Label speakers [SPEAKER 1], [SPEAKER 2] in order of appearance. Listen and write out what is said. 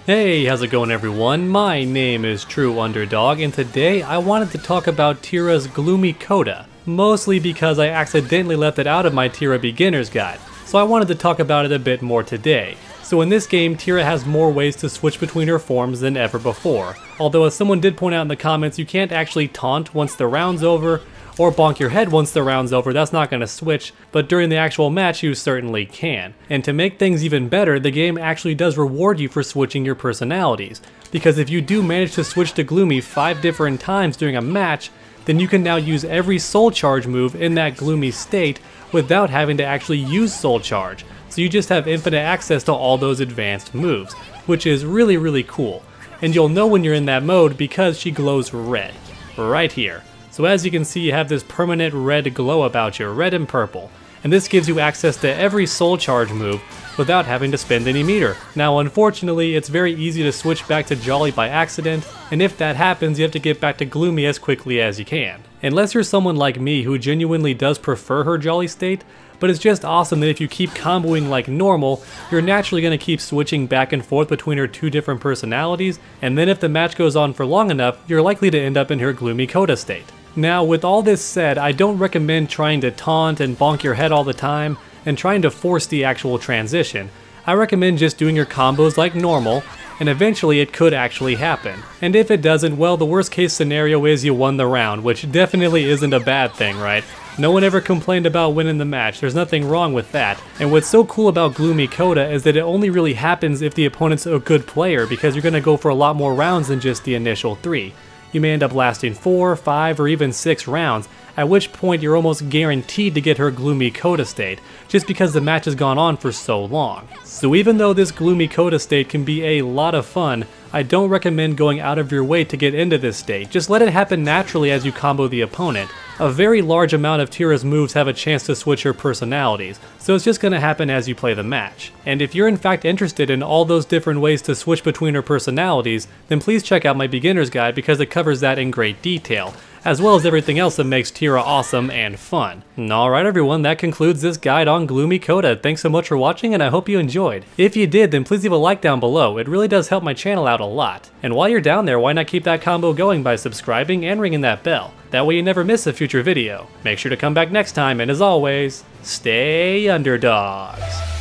[SPEAKER 1] Hey, how's it going everyone? My name is True Underdog, and today I wanted to talk about Tira's Gloomy Coda, mostly because I accidentally left it out of my Tira beginner's guide, so I wanted to talk about it a bit more today. So in this game, Tira has more ways to switch between her forms than ever before, although as someone did point out in the comments, you can't actually taunt once the round's over, or bonk your head once the round's over. That's not going to switch, but during the actual match you certainly can. And to make things even better, the game actually does reward you for switching your personalities, because if you do manage to switch to Gloomy 5 different times during a match, then you can now use every soul charge move in that Gloomy state without having to actually use soul charge. So you just have infinite access to all those advanced moves, which is really cool. And you'll know when you're in that mode because she glows red, right here. So as you can see, you have this permanent red glow about you, red and purple. And this gives you access to every soul charge move without having to spend any meter. Now unfortunately, it's very easy to switch back to Jolly by accident, and if that happens, you have to get back to Gloomy as quickly as you can. Unless you're someone like me who genuinely does prefer her Jolly state, but it's just awesome that if you keep comboing like normal, you're naturally going to keep switching back and forth between her two different personalities, and then if the match goes on for long enough, you're likely to end up in her Gloomy Coda state. Now, with all this said, I don't recommend trying to taunt and bonk your head all the time and trying to force the actual transition. I recommend just doing your combos like normal, and eventually it could actually happen. And if it doesn't, well, the worst case scenario is you won the round, which definitely isn't a bad thing, right? No one ever complained about winning the match, there's nothing wrong with that. And what's so cool about Gloomy Coda is that it only really happens if the opponent's a good player, because you're gonna go for a lot more rounds than just the initial 3. You may end up lasting 4, 5, or even 6 rounds, at which point you're almost guaranteed to get her Gloomy Coda state, just because the match has gone on for so long. So even though this Gloomy Coda state can be a lot of fun, I don't recommend going out of your way to get into this state. Just let it happen naturally as you combo the opponent. A very large amount of Tira's moves have a chance to switch her personalities, so it's just going to happen as you play the match. And if you're in fact interested in all those different ways to switch between her personalities, then please check out my beginner's guide because it covers that in great detail, as well as everything else that makes Tira awesome and fun. Alright everyone, that concludes this guide on Gloomy Coda. Thanks so much for watching and I hope you enjoyed. If you did, then please leave a like down below, it really does help my channel out a lot. And while you're down there, why not keep that combo going by subscribing and ringing that bell? That way you never miss a future video. Make sure to come back next time, and as always, stay underdogs.